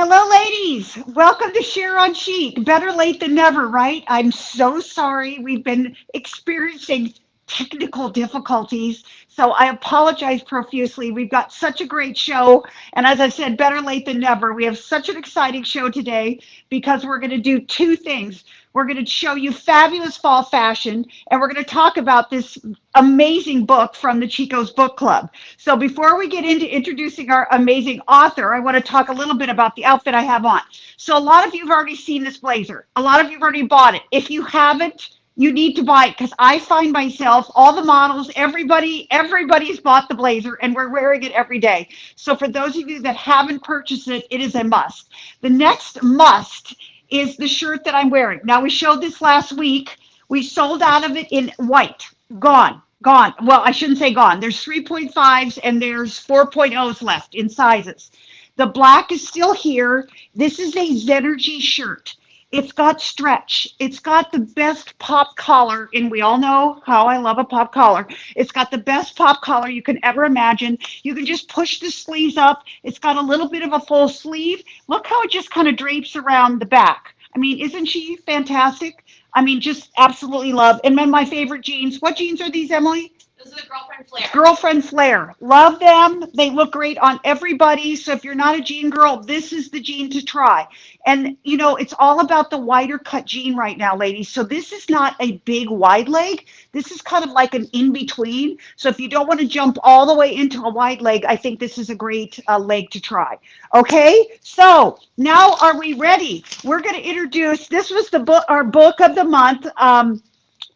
Hello, ladies. Welcome to Share on Chic. Better late than never, right? I'm so sorry. We've been experiencing technical difficulties, so I apologize profusely. We've got such a great show, and as I said, better late than never. We have such an exciting show today because we're going to do two things. We're going to show you fabulous fall fashion, and we're going to talk about this amazing book from the Chico's Book Club. So before we get into introducing our amazing author, I want to talk a little bit about the outfit I have on. So a lot of you have already seen this blazer. A lot of you have already bought it. If you haven't, you need to buy it because I find myself, all the models, everybody's bought the blazer and we're wearing it every day. So for those of you that haven't purchased it, it is a must. The next must is the shirt that I'm wearing. Now we showed this last week. We sold out of it in white. Gone. Gone. Well, I shouldn't say gone. There's 3.5s and there's 4.0s left in sizes. The black is still here. This is a Zenergy shirt. It's got stretch. It's got the best pop collar, and we all know how I love a pop collar. It's got the best pop collar you can ever imagine. You can just push the sleeves up. It's got a little bit of a full sleeve. Look how it just kind of drapes around the back. I mean, isn't she fantastic? I mean, just absolutely love. And then my favorite jeans. What jeans are these, Emily? Those are the girlfriend flare. Girlfriend Flare. Love them. They look great on everybody. So if you're not a jean girl, this is the jean to try. And, you know, it's all about the wider cut jean right now, ladies. So this is not a big wide leg. This is kind of like an in between. So if you don't want to jump all the way into a wide leg, I think this is a great leg to try. Okay. So now are we ready? We're going to introduce, this was the book, our book of the month.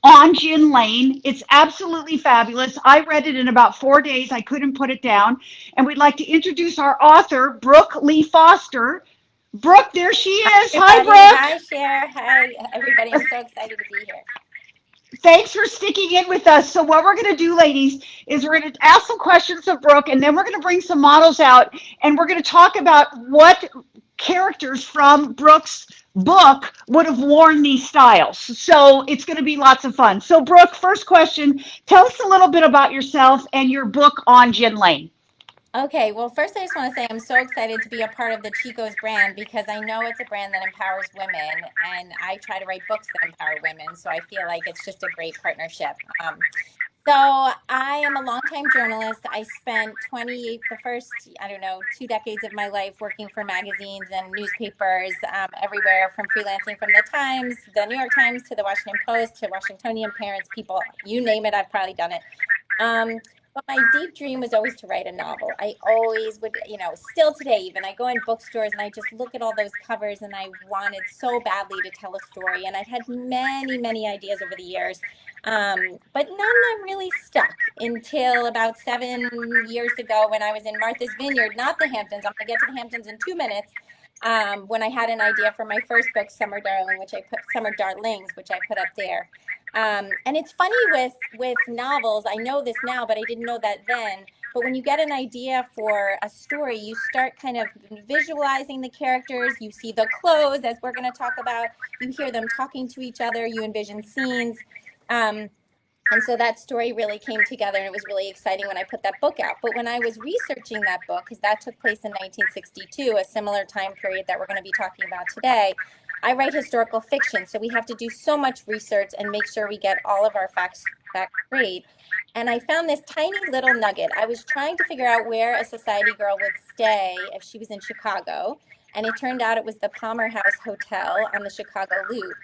On Gin Lane. It's absolutely fabulous. I read it in about 4 days. I couldn't put it down. And we'd like to introduce our author, Brooke Lea Foster. Brooke, there she is. Hi, Everybody, hi Brooke. Cher, hi everybody. I'm so excited to be here. Thanks for sticking in with us. So what we're going to do, ladies, is we're going to ask some questions of Brooke, and then we're going to bring some models out, and we're going to talk about what characters from Brooke's book would have worn these styles. So it's going to be lots of fun. So Brooke, first question, tell us a little bit about yourself and your book on Gin Lane. Okay, well, first I just want to say I'm so excited to be a part of the Chico's brand because I know it's a brand that empowers women, and I try to write books that empower women. So I feel like it's just a great partnership. So I am a longtime journalist. I spent the first, I don't know, 2 decades of my life working for magazines and newspapers everywhere, from freelancing from the Times, the New York Times, to the Washington Post, to Washingtonian Parents, People, you name it, I've probably done it. But my deep dream was always to write a novel. I always would, still today even, I go in bookstores and I just look at all those covers and I wanted so badly to tell a story. And I've had many, many ideas over the years, but none that really stuck until about 7 years ago when I was in Martha's Vineyard, not the Hamptons. I'm going to get to the Hamptons in 2 minutes. When I had an idea for my first book, Summer Darlings, which I put up there. And it's funny with novels, I know this now, but I didn't know that then. But when you get an idea for a story, you start kind of visualizing the characters. You see the clothes, as we're going to talk about. You hear them talking to each other. You envision scenes. And so that story really came together, and it was really exciting when I put that book out. But when I was researching that book, because that took place in 1962, a similar time period that we're going to be talking about today, I write historical fiction. So we have to do so much research and make sure we get all of our facts straight. And I found this tiny little nugget. I was trying to figure out where a society girl would stay if she was in Chicago. And it turned out it was the Palmer House Hotel on the Chicago Loop.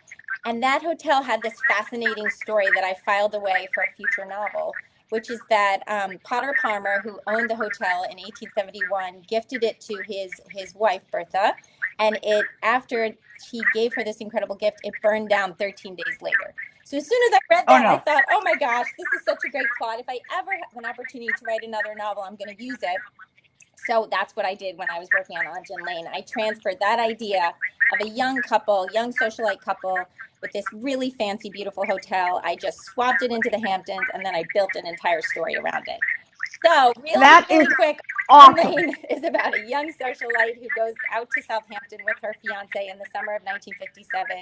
And that hotel had this fascinating story that I filed away for a future novel, which is that Potter Palmer, who owned the hotel in 1871, gifted it to his wife, Bertha. And after he gave her this incredible gift, it burned down 13 days later. So as soon as I read Oh, that, I no. thought, oh my gosh, this is such a great plot. If I ever have an opportunity to write another novel, I'm going to use it. So that's what I did when I was working on Gin Lane. I transferred that idea of a young socialite couple with this really fancy, beautiful hotel. I just swapped it into the Hamptons, and then I built an entire story around it. So really, That is really quick, Gin awesome. Lane is about a young socialite who goes out to Southampton with her fiance in the summer of 1957.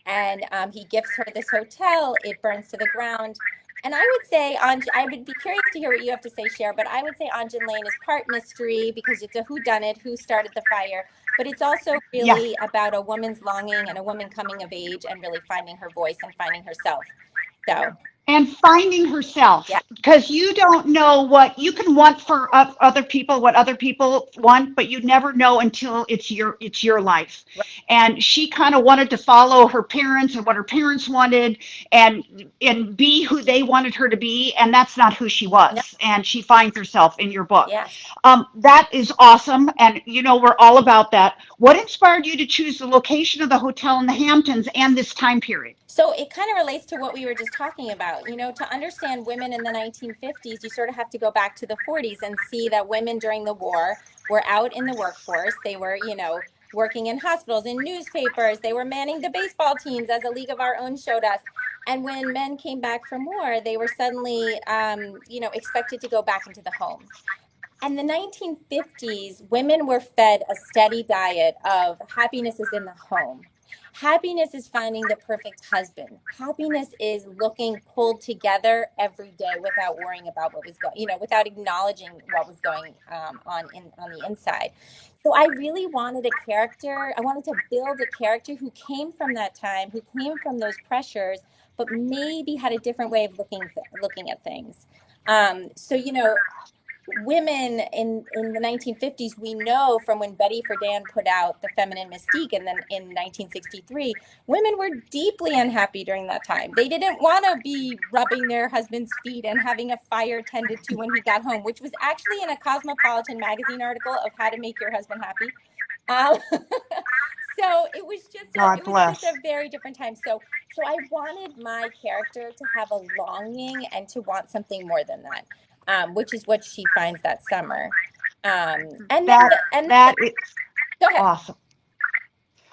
And he gifts her this hotel. It burns to the ground. And I would say, I would be curious to hear what you have to say, Cher, but I would say On Gin Lane is part mystery because it's a whodunit, who started the fire, but it's also Yeah. really about a woman's longing and a woman coming of age and really finding her voice and finding herself. So, And finding yeah, herself, because you don't know what you can want for other people, what other people want, but you never know until it's your life. right. And she kind of wanted to follow her parents and what her parents wanted, and be who they wanted her to be, and that's not who she No, was, and she finds herself in your book. yes. That is awesome, and we're all about that. What inspired you to choose the location of the hotel in the Hamptons and this time period? So it kind of relates to what we were just talking about. To understand women in the 1950s, you sort of have to go back to the 40s and see that women during the war were out in the workforce. They were, working in hospitals, in newspapers. They were manning the baseball teams, as A League of Our Own showed us. And when men came back from war, they were suddenly, expected to go back into the home. And the 1950s, women were fed a steady diet of happiness is in the home. Happiness is finding the perfect husband. Happiness is looking pulled together every day without worrying about what was going, without acknowledging what was going on the inside. So I really wanted a character. I wanted to build a character who came from that time, who came from those pressures, but maybe had a different way of looking at things. So women in the 1950s, we know from when Betty Friedan put out The Feminine Mystique, and then in 1963, women were deeply unhappy during that time. They didn't want to be rubbing their husband's feet and having a fire tended to when he got home, which was actually in a Cosmopolitan magazine article of how to make your husband happy. um, so God it was just bless. a very different time. So I wanted my character to have a longing and to want something more than that, which is what she finds that summer. That that is Go ahead. awesome.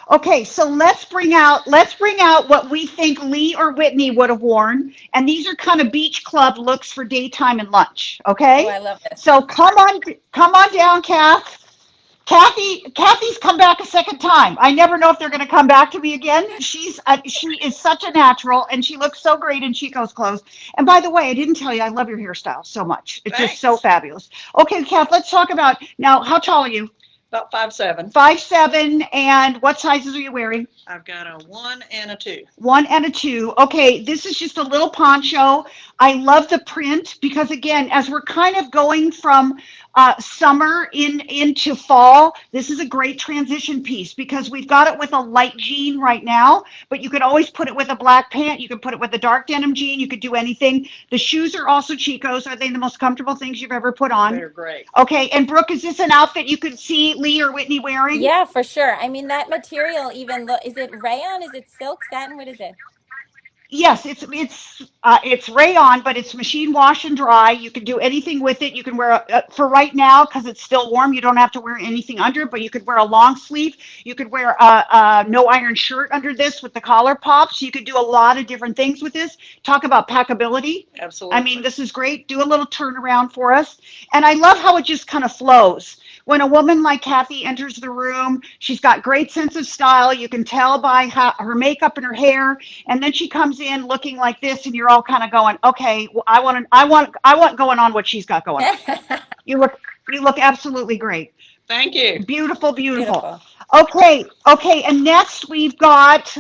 Okay, so let's bring out what we think Lee or Whitney would have worn, and these are kind of beach club looks for daytime and lunch. Oh, Okay, I love this. so come on down, Kath. Kathy's come back a second time. I never know if they're going to come back to me again. She is such a natural, and she looks so great in Chico's clothes. And by the way, I didn't tell you I love your hairstyle so much. It's just so Thanks. fabulous. Okay, Kath, let's talk about now. How tall are you? About 5'7". 5'7", and what sizes are you wearing? I've got a 1 and a 2. 1 and a 2. Okay, this is just a little poncho. I love the print because, again, as we're kind of going from summer into fall, this is a great transition piece because we've got it with a light jean right now, but you could always put it with a black pant. You could put it with a dark denim jean. You could do anything. The shoes are also Chico's. Are they the most comfortable things you've ever put on? They're great. Okay, and Brooke, is this an outfit you could see Lee or Whitney wearing? Yeah, for sure. I mean, that material even look, is it rayon? Is it silk, satin? What is it? Yes, it's rayon, but it's machine wash and dry. You can do anything with it. You can wear for right now because it's still warm. You don't have to wear anything under it, but you could wear a long sleeve. You could wear a no iron shirt under this with the collar pops. You could do a lot of different things with this. Talk about packability. I mean, Absolutely. this is great. Do a little turnaround for us, and I love how it just kind of flows. When a woman like Kathy enters the room, she's got great sense of style. You can tell by her makeup and her hair, and then she comes in looking like this, and you're all kind of going, okay, well, I want going on what she's got going on. You look, you look absolutely great. Thank you. Beautiful, beautiful. Beautiful. Okay, and next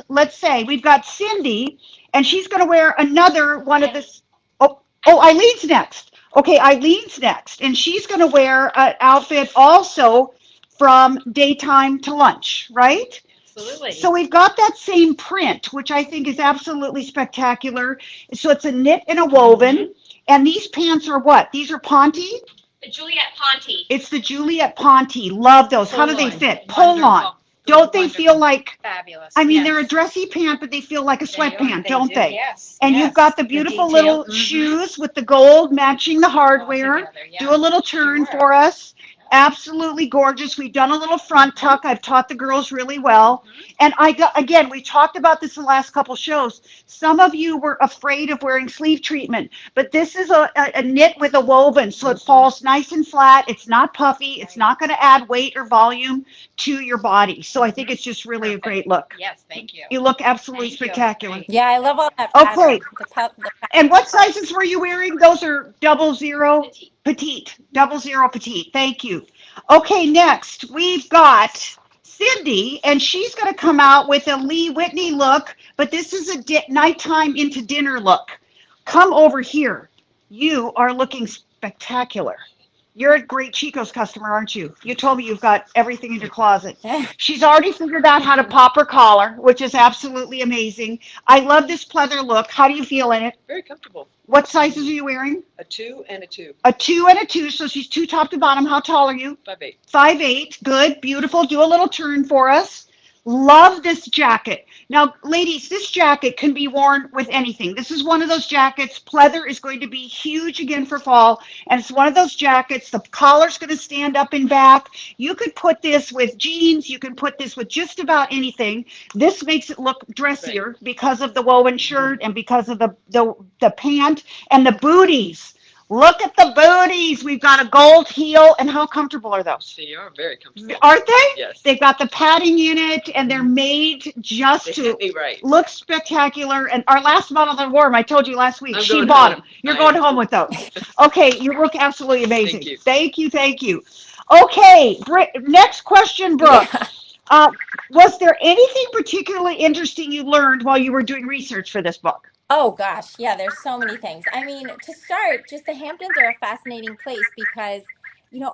let's say we've got Cindy, and she's going to wear another one of this. Oh, Eileen's next. Okay, Eileen's next, and she's going to wear an outfit also from daytime to lunch, right? Absolutely. So we've got that same print, which I think is absolutely spectacular. So it's a knit and a woven, and these pants are what? These are Ponte? The Juliet Ponte. It's the Juliet Ponte. Love those. How do they Pull-on. fit? Pull on. Don't they feel like, Fabulous. I mean, Yes. they're a dressy pant, but they feel like a sweatpant, They don't do, they? Yes. And yes. you've got the beautiful little shoes with the gold matching the hardware. All together, yeah. Do a little turn Sure. for us. Absolutely gorgeous. We've done a little front tuck. I've taught the girls really well. And again, we talked about this in the last couple shows. Some of you were afraid of wearing sleeve treatment, but this is a knit with a woven, so it falls nice and flat. It's not puffy. It's not going to add weight or volume to your body. So I think it's just really a great look. Yes, thank you. You look absolutely Thank you. spectacular. Great. Yeah, I love all that Okay. pattern. And what sizes were you wearing? Those are 00 Petite. petite, 00 petite. Thank you. Okay, next we've got Cindy, and she's going to come out with a Lee Whitney look, but this is a nighttime into dinner look. Come over here. You are looking spectacular. You're a great Chico's customer, aren't you? You told me you've got everything in your closet. She's already figured out how to pop her collar, which is absolutely amazing. I love this pleather look. How do you feel in it? Very comfortable. What sizes are you wearing? A 2 and a 2. A 2 and a 2, so she's 2 top to bottom. How tall are you? 5'8". 5'8", good, beautiful. Do a little turn for us. Love this jacket. Now, ladies, this jacket can be worn with anything. This is one of those jackets. Pleather is going to be huge again for fall, and it's one of those jackets. The collar's going to stand up and back. You could put this with jeans. You can put this with just about anything. This makes it look dressier because of the woven shirt and because of the pant and the booties. Look at the booties. We've got a gold heel. And how comfortable are those? They are very comfortable. Aren't they? Yes. They've got the padding in it, and they're made just They to hit me right. look spectacular. And our last model that wore them, I told you last week, I'm she going bought home. them. You're I going am. home with those. Okay, you look absolutely amazing. Thank you. Thank you, thank you. Okay, next question, Brooke. Was there anything particularly interesting you learned while you were doing research for this book? Oh gosh, yeah, there's so many things. I mean, to start, just the Hamptons are a fascinating place because,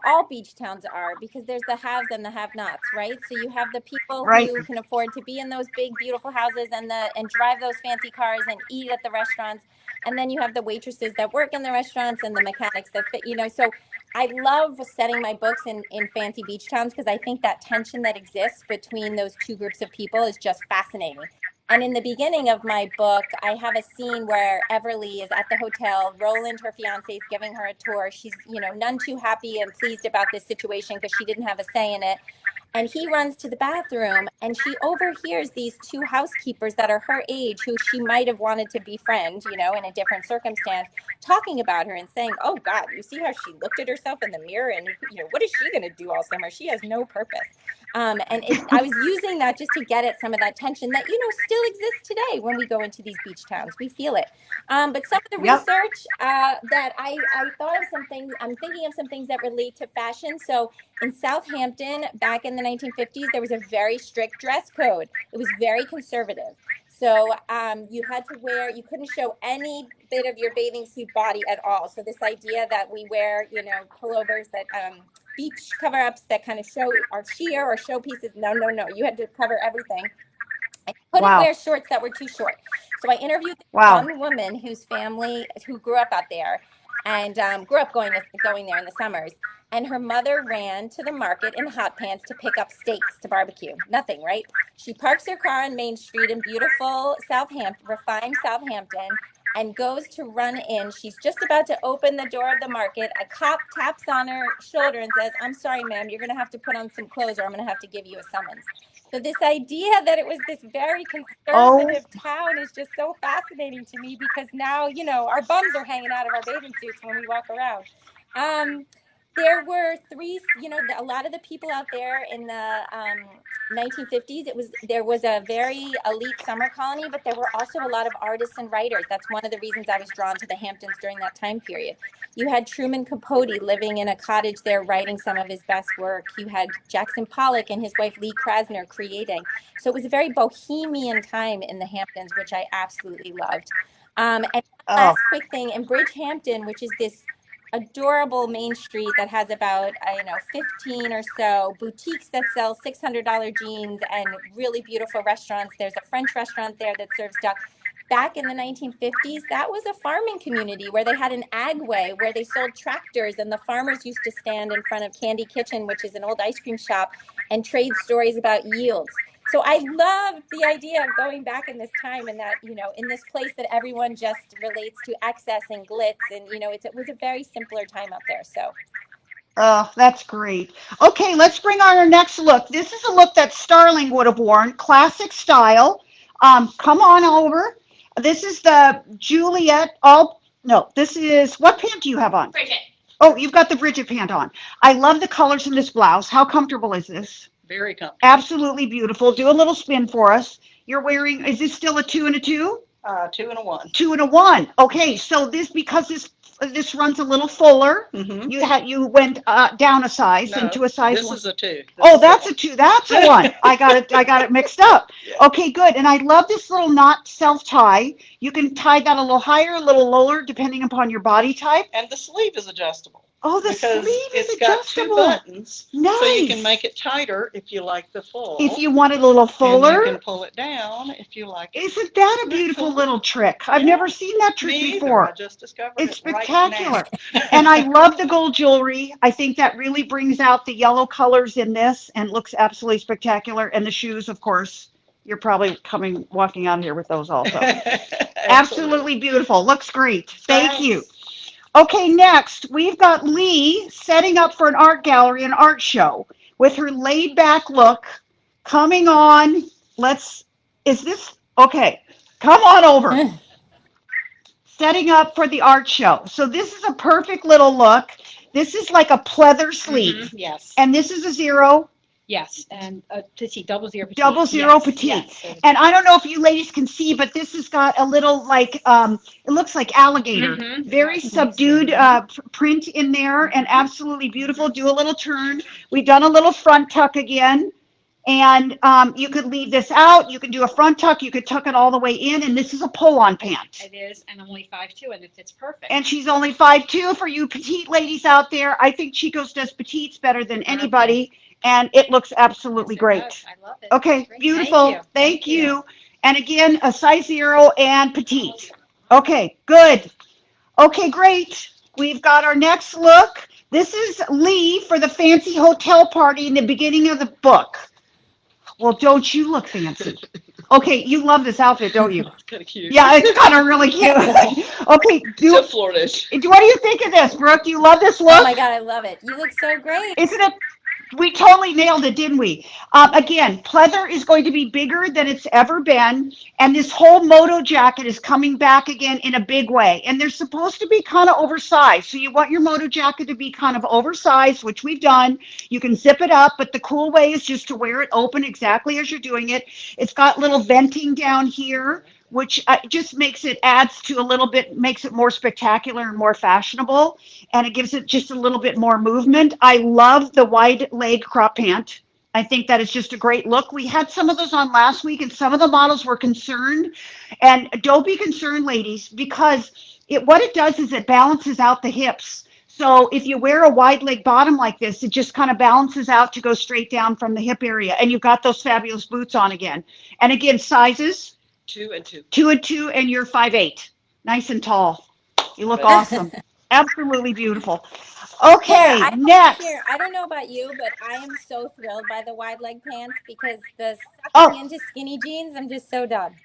all beach towns are, because there's the haves and the have-nots, right? So you have the people Right. who can afford to be in those big, beautiful houses and drive those fancy cars and eat at the restaurants. And then you have the waitresses that work in the restaurants and the mechanics that fit, So I love setting my books in fancy beach towns because I think that tension that exists between those two groups of people is just fascinating. And in the beginning of my book, I have a scene where Everly is at the hotel. Roland, her fiance, is giving her a tour. She's, none too happy and pleased about this situation because she didn't have a say in it. And he runs to the bathroom and she overhears these two housekeepers that are her age, who she might have wanted to befriend, in a different circumstance, talking about her and saying, oh God, you see how she looked at herself in the mirror and, what is she going to do all summer? She has no purpose. I was using that just to get at some of that tension that, still exists today when we go into these beach towns. We feel it. But some of the Yep. research that I thought of some things, I'm thinking of some things that relate to fashion. So in Southampton, back in the 1950s, there was a very strict dress code. It was very conservative. So you had to you couldn't show any bit of your bathing suit body at all. So this idea that we wear, pullovers that beach cover-ups that kind of show our sheer or showpieces. No. You had to cover everything. I couldn't wear shorts that were too short. So I interviewed this one woman whose family, who grew up out there and grew up going there in the summers. And her mother ran to the market in hot pants to pick up steaks to barbecue. Nothing, right? She parks her car on Main Street in beautiful refined Southampton, and goes to run in. She's just about to open the door of the market. A cop taps on her shoulder and says, I'm sorry, ma'am, you're going to have to put on some clothes or I'm going to have to give you a summons. So this idea that it was this very conservative town is just so fascinating to me because now, our bums are hanging out of our bathing suits when we walk around. There were a lot of the people out there in the 1950s, there was a very elite summer colony, but there were also a lot of artists and writers. That's one of the reasons I was drawn to the Hamptons during that time period. You had Truman Capote living in a cottage there, writing some of his best work. You had Jackson Pollock and his wife Lee Krasner creating. So it was a very bohemian time in the Hamptons, which I absolutely loved. And last quick thing, in Bridgehampton, which is this adorable main street that has about 15 or so boutiques that sell $600 jeans and really beautiful restaurants. There's a French restaurant there that serves duck. Back in the 1950s, that was a farming community where they had an agway where they sold tractors, and the farmers used to stand in front of Candy Kitchen, which is an old ice cream shop, and trade stories about yields. So I loved the idea of going back in this time and that, in this place that everyone just relates to excess and glitz. And, it was a very simpler time out there. So. Oh, that's great. Okay, let's bring on our next look. This is a look that Starling would have worn, classic style. Come on over. This is the Juliet. This is, what pant do you have on? Bridget. Oh, you've got the Bridget pant on. I love the colors in this blouse. How comfortable is this? Very comfortable. Absolutely beautiful. Do a little spin for us. You're wearing, is this still a 2 and a 2? 2 and a 1. 2 and a 1. Okay, so because this runs a little fuller. Mm-hmm. You went down a size No, into a size this 1. is a 2. This Oh, is that's a 2. That's a 1. I got it mixed up. Yeah. Okay, good. And I love this little knot self tie. You can tie that a little higher, a little lower, depending upon your body type. And the sleeve is adjustable. Oh, the because sleeve is it's got 2 adjustable. buttons, Nice. so you can make it tighter if you like the full. If you want it a little fuller. And you can pull it down if you like it. Isn't that a beautiful little trick? I've Yeah. never seen that trick Me before. either. I just discovered It's it right spectacular. now. And I love the gold jewelry. I think that really brings out the yellow colors in this and looks absolutely spectacular. And the shoes, of course, you're probably walking out here with those also. Absolutely beautiful. Looks great. Thank you. Okay, next, we've got Lee setting up for an art gallery, an art show with her laid back look coming on. Okay, come on over. Setting up for the art show. So this is a perfect little look. This is like a pleather sleeve. Mhm, yes. And this is a 0. Yes. And petite, 00 petite. 00 petite. Yes. And I don't know if you ladies can see, but this has got a little like, it looks like alligator. Mhm. Very subdued print in there and absolutely beautiful. Do a little turn. We've done a little front tuck again. And you could leave this out. You could do a front tuck. You could tuck it all the way in. And this is a pull-on pant. It is, and I'm only 5'2", and it fits perfect. And she's only 5'2". For you petite ladies out there, I think Chico's does petites better than anybody. And it looks absolutely great. I love it. Okay, Great. beautiful. Thank you. Thank you. And again, a size 0 and petite. Okay, good. Okay, great. We've got our next look. This is Lee for the fancy hotel party in the beginning of the book. Well, don't you look fancy? Okay, you love this outfit, don't you? It's kind of cute. Yeah, it's kind of really cute. Okay, So Florida-ish. what do you think of this, Brooke? Do you love this look? Oh my God, I love it. You look so great. Isn't it? We totally nailed it, didn't we? Again, pleather is going to be bigger than it's ever been, and this whole moto jacket is coming back again in a big way. And they're supposed to be kind of oversized. So you want your moto jacket to be kind of oversized, which we've done. You can zip it up, but the cool way is just to wear it open exactly as you're doing it. It's got little venting down here, which just makes it makes it more spectacular and more fashionable. And it gives it just a little bit more movement. I love the wide leg crop pant. I think that is just a great look. We had some of those on last week and some of the models were concerned. And don't be concerned, ladies, because what it does is it balances out the hips. So if you wear a wide leg bottom like this, it just kind of balances out to go straight down from the hip area. And you've got those fabulous boots on again. And again, sizes. 2 and 2. 2 and 2, and you're 5'8". Nice and tall. You look awesome. Absolutely beautiful. Okay, Yeah, next. I don't know about you, but I am so thrilled by the wide leg pants because the Oh. sucking into skinny jeans, I'm just so done.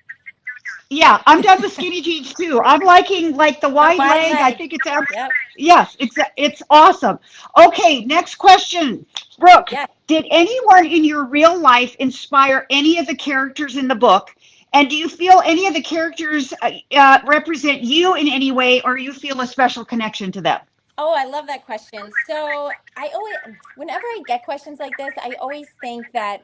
Yeah, I'm done with skinny jeans too. I'm liking like the wide leg. I think it's Yep. yes, it's awesome. Okay, next question. Brooke, Yes. did anyone in your real life inspire any of the characters in the book? And do you feel any of the characters represent you in any way, or you feel a special connection to them? Oh, I love that question. So whenever I get questions like this, I always think that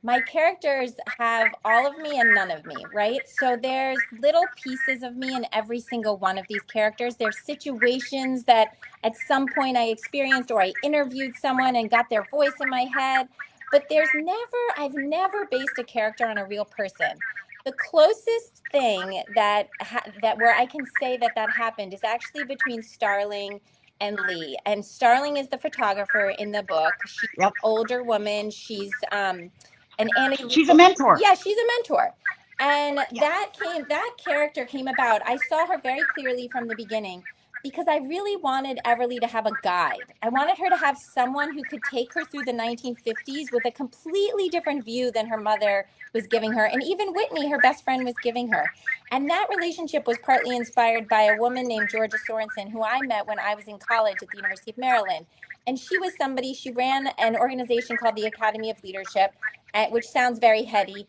my characters have all of me and none of me, right? So there's little pieces of me in every single one of these characters. There's situations that at some point I experienced or I interviewed someone and got their voice in my head, but I've never based a character on a real person. The closest thing that where I can say that happened is actually between Starling and Lee. And Starling is the photographer in the book. She's an older woman. She's She's a mentor. Yeah, she's a mentor. And that character came about. I saw her very clearly from the beginning because I really wanted Everly to have a guide. I wanted her to have someone who could take her through the 1950s with a completely different view than her mother was giving her. And even Whitney, her best friend, was giving her. And that relationship was partly inspired by a woman named Georgia Sorensen, who I met when I was in college at the University of Maryland. And she ran an organization called the Academy of Leadership, which sounds very heady.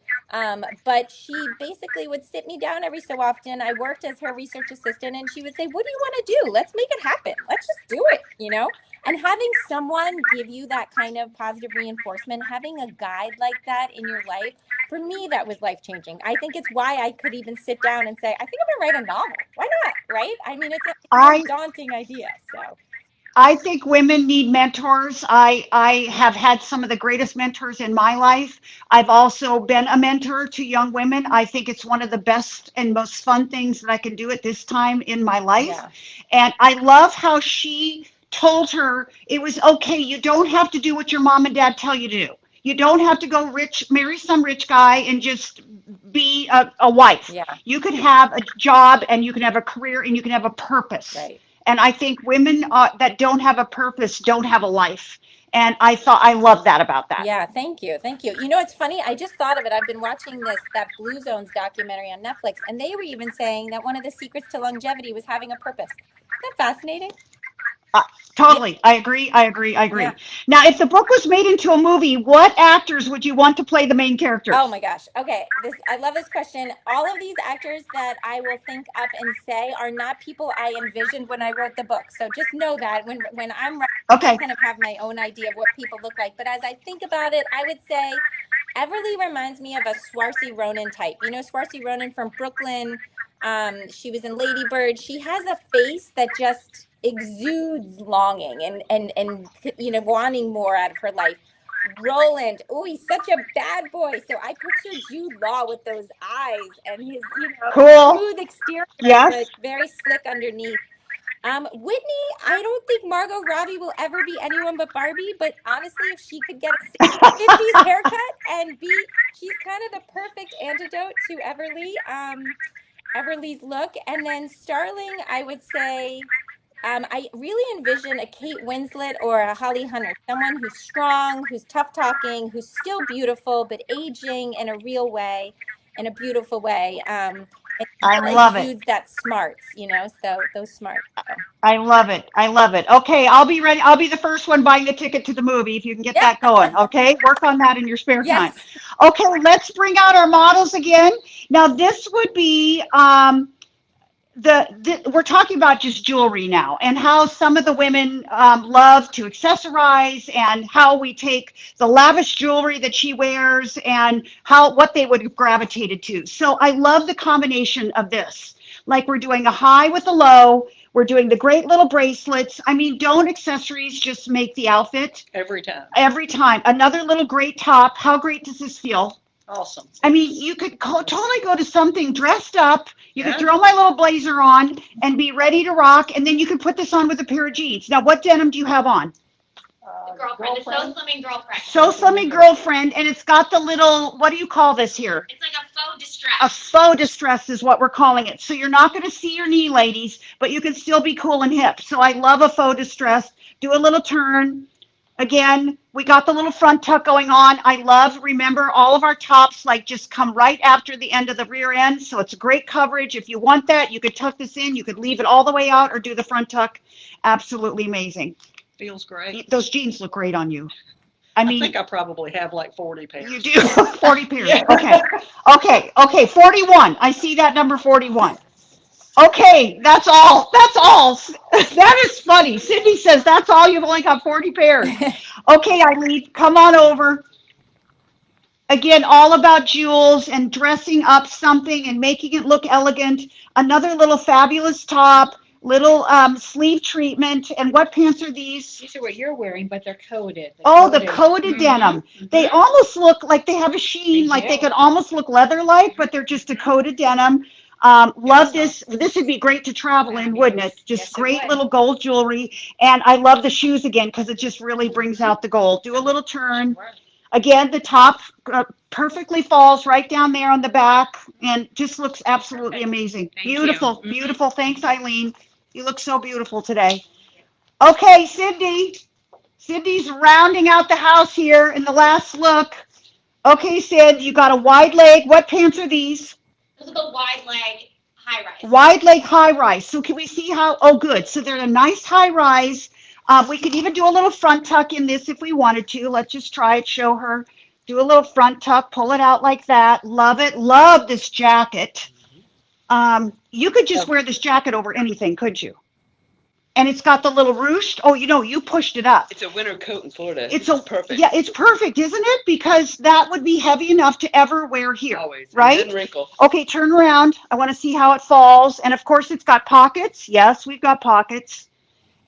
But she basically would sit me down every so often. I worked as her research assistant, and she would say, "What do you want to do? Let's make it happen. Let's just do it," And having someone give you that kind of positive reinforcement, having a guide like that in your life for me, that was life changing. I think it's why I could even sit down and say, I think I'm going to write a novel. Why not? Right? I mean, it's a I daunting idea. So I think women need mentors. I have had some of the greatest mentors in my life. I've also been a mentor to young women. I think it's one of the best and most fun things that I can do at this time in my life. yeah, And I love how she told her it was okay. You don't have to do what your mom and dad tell you to do. You don't have to go rich, marry some rich guy and just be a wife. yeah, You could have a job and you can have a career and you can have a purpose. right. And I think women that don't have a purpose don't have a life. And I thought I love that about that. Yeah, thank you. Thank you. You know, it's funny. I just thought of it. I've been watching that Blue Zones documentary on Netflix, and they were even saying that one of the secrets to longevity was having a purpose. Isn't that fascinating? Uh, Yeah, totally. I agree. I agree. I yeah. agree. Now, if the book was made into a movie, what actors would you want to play the main characters? Oh my gosh. Okay. I love this question. All of these actors that I will think up and say are not people I envisioned when I wrote the book. So just know that when I'm writing, I Okay. kind of have my own idea of what people look like. But as I think about it, I would say Everly reminds me of a Swarcy Ronan type. You know, Swarcy Ronan from Brooklyn. She was in Lady Bird. She has a face that just exudes longing and wanting more out of her life. Roland, oh, he's such a bad boy. So I picture Jude Law with those eyes and his, Cool. smooth exterior, Yes. but very slick underneath. Whitney, I don't think Margot Robbie will ever be anyone but Barbie, but honestly, if she could get a 50s haircut and she's kind of the perfect antidote to Everly's look. And then Starling, I would say, I really envision a Kate Winslet or a Holly Hunter, someone who's strong, who's tough talking, who's still beautiful, but aging in a real way, in a beautiful way. And I still love it. exudes that smarts, so those smarts. So. I love it. I love it. Okay, I'll be ready. I'll be the first one buying the ticket to the movie if you can get Yeah. that going. Okay, work on that in your spare time. Yes. Okay, let's bring out our models again. Now, this would be we're talking about just jewelry now and how some of the women love to accessorize and how we take the lavish jewelry that she wears and what they would have gravitated to. So I love the combination of this. Like we're doing a high with a low. We're doing the great little bracelets. I mean, don't accessories just make the outfit? Every time. Every time. Another little great top. How great does this feel? Awesome. I mean, you could totally go to something dressed up. You could Yeah. throw my little blazer on and be ready to rock. And then you could put this on with a pair of jeans. Now, what denim do you have on? The girlfriend, the So Slimming girlfriend. So Slimming Girlfriend. And it's got the little, what do you call this here? It's like a faux distress. A faux distress is what we're calling it. So you're not going to see your knee, ladies, but you can still be cool and hip. So I love a faux distress. Do a little turn. Again, we got the little front tuck going on. Remember, all of our tops like just come right after the end of the rear end. So it's great coverage. If you want that, you could tuck this in. You could leave it all the way out or do the front tuck. Absolutely amazing. Feels great. Those jeans look great on you. I I mean, think I probably have like 40 pairs. you do 40 pairs. Okay. 41. I see that number 41. Okay, that's all. That's all. That is funny. Cindy says that's all. You've only got 40 pairs. Okay, Eileen, come on over. Again, all about jewels and dressing up something and making it look elegant. Another little fabulous top, little sleeve treatment. And what pants are these? These are what you're wearing, but they're coated. Oh, the coated Mhm. denim. They almost look like they have a sheen, They like they do. could almost look leather-like, but they're just a coated denim. Love this. This would be great to travel in, wouldn't it? Just Yes, it great would. little gold jewelry. And I love the shoes again because it just really brings out the gold. Do a little turn. Again, the top perfectly falls right down there on the back and just looks absolutely Perfect. amazing. Thank you. Beautiful, Mhm. beautiful. Thanks, Eileen. You look so beautiful today. Okay, Cindy. Cindy's rounding out the house here in the last look. Okay, Sid, you got a wide leg. What pants are these? Those are the wide leg high rise. Wide leg high rise. So can we see how? Oh, good. So they're a nice high rise. We could even do a little front tuck in this if we wanted to. Let's just try it. Show her. Do a little front tuck. Pull it out like that. Love it. Love this jacket. You could just wear this jacket over anything, could you? and it's got the little ruched. Oh, you pushed it up. It's a winter coat in Florida. It's perfect. Yeah, it's perfect, isn't it? Because that would be heavy enough to ever wear here. Always. Right? And then wrinkle. Okay, turn around. I want to see how it falls. And of course, it's got pockets. Yes, we've got pockets.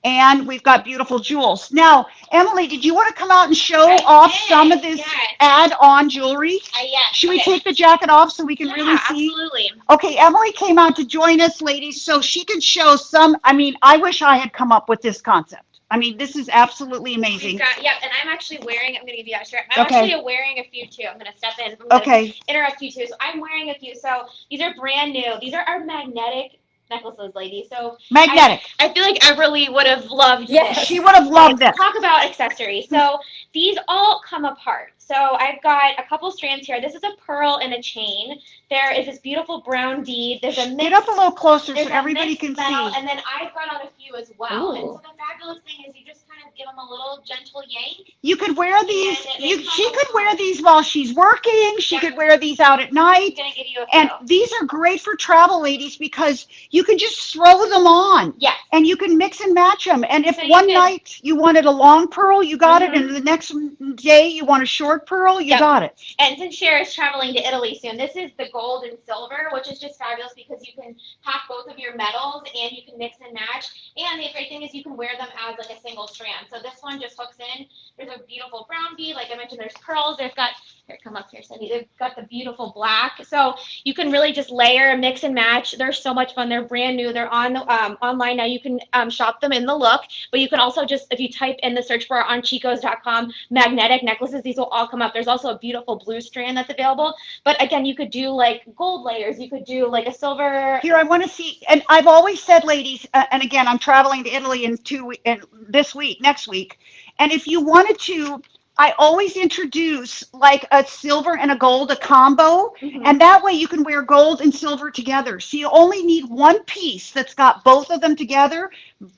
And we've got beautiful jewels. Now, Emily, did you want to come out and show off some of this add-on jewelry? Yes. Should we take the jacket off so we can really see? Absolutely. Okay, Emily came out to join us, ladies, so she can show some. I mean, I wish I had come up with this concept. I mean, this is absolutely amazing. And I'm actually wearing, I'm going to give you that shirt. I'm actually wearing a few too. I'm going to step in. Interrupt you too. So I'm wearing a few. So these are brand new. These are our magnetic necklaces, ladies. So magnetic. I feel like I really would have loved this. She would have loved this. Talk about accessories. So these all come apart. So I've got a couple strands here. This is a pearl and a chain. There is this beautiful brown bead. There's a mix. Get up a little closer so everybody can metal, see. And then I've got on a few as well. Ooh. And so the fabulous thing is you just kind of give them a little gentle yank. You could wear these. She could wear these while she's working. She could wear these out at night. I'm going to give you a few. And these are great for travel, ladies, because you can just throw them on. Yes. And you can mix and match them. And if So one night you wanted a long pearl, you got it. Mhm. And the next day you want a short pearl, you got it. And since Cher is traveling to Italy soon, this is the gold and silver, which is just fabulous because you can pack both of your metals and you can mix and match. And the great thing is you can wear them as like a single strand. So this one just hooks in. There's a beautiful brown bead. Like I mentioned, there's pearls. They've got, here, come up here, Cindy. They've got the beautiful black. So you can really just layer, mix and match. They're so much fun. They're brand new. They're on online now. You can shop them in the look, but you can also just, if you type in the search bar on chicos.com, magnetic necklaces, these will all come up. There's also a beautiful blue strand that's available. But again, you could do like gold layers. You could do like a silver. Here, I want to see, and I've always said, ladies, and again, I'm traveling to Italy in next week. And if you wanted to, I always introduce like a silver and a gold, a combo, and that way you can wear gold and silver together. So you only need one piece that's got both of them together,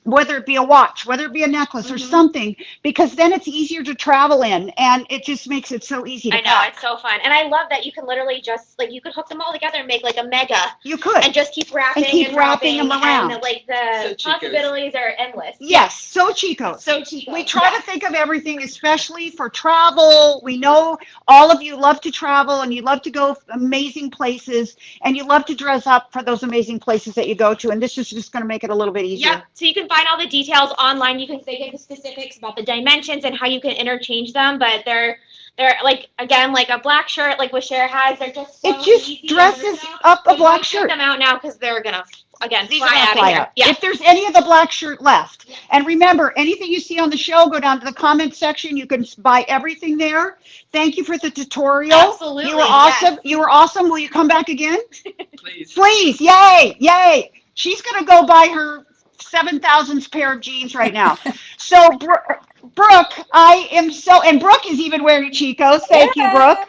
whether it be a watch, whether it be a necklace or something, because then it's easier to travel in, and it just makes it so easy to I know, pack. it's so fun. And I love that you can literally just, like, you could hook them all together and make like a mega. You could. And just keep wrapping keep wrapping them around. And like the So Chico's. possibilities are endless. Yes, so Chico. So Chico. We try to think of everything, especially for travel. We know all of you love to travel and you love to go amazing places and you love to dress up for those amazing places that you go to. And this is just going to make it a little bit easier. Yep. So you can find all the details online. You can get the specifics about the dimensions and how you can interchange them. But they're like, again, like a black shirt, like what Cher has. They're just so It just easy dresses to up a But black don't shirt. Take them out now because they're gonna These fly are gonna out of fly here. out. Yeah. If there's any of the black shirt left, and remember, anything you see on the show, go down to the comment section. You can buy everything there. Thank you for the tutorial. Absolutely, You were awesome. You were awesome. Will you come back again? Please. Please. Yay. Yay. She's going to go buy her 7,000th pair of jeans right now. So, Brooke, I am so, and Brooke is even wearing Chico's. Thank you, Brooke.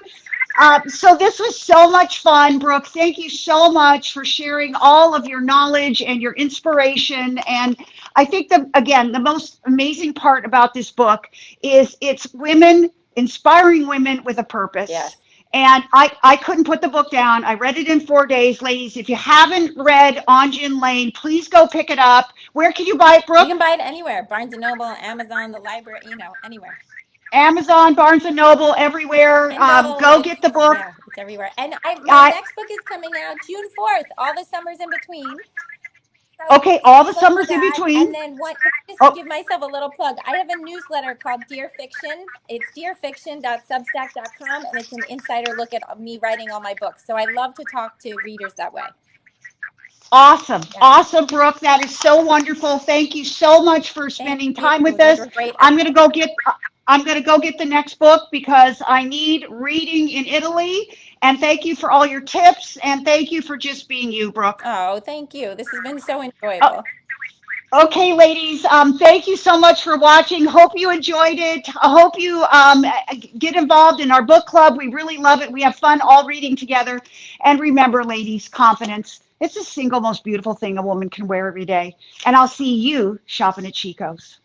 So this was so much fun, Brooke. Thank you so much for sharing all of your knowledge and your inspiration. And I think that, again, the most amazing part about this book is it's women, inspiring women with a purpose. Yes. And I couldn't put the book down. I read it in 4 days. Ladies, if you haven't read Onjin Lane, please go pick it up. Where can you buy it, Brooke? You can buy it anywhere. Barnes & Noble, Amazon, the library, anywhere. Amazon, Barnes & Noble, everywhere. Go get the book. Yeah, it's everywhere. And my next book is coming out June 4th. All the summers in between. So Okay, all the look summers for in that. between. And then can I just give myself a little plug? I have a newsletter called Dear Fiction. It's dearfiction.substack.com, and it's an insider look at me writing all my books. So I love to talk to readers that way. Awesome. Awesome, Brooke. That is so wonderful. Thank you so much for spending time with us. I'm going to go get the next book because I need reading in Italy. And thank you for all your tips. And thank you for just being you, Brooke. Oh, thank you. This has been so enjoyable. Okay, ladies, thank you so much for watching. Hope you enjoyed it. I hope you get involved in our book club. We really love it. We have fun all reading together. And remember, ladies, confidence. It's the single most beautiful thing a woman can wear every day. And I'll see you shopping at Chico's.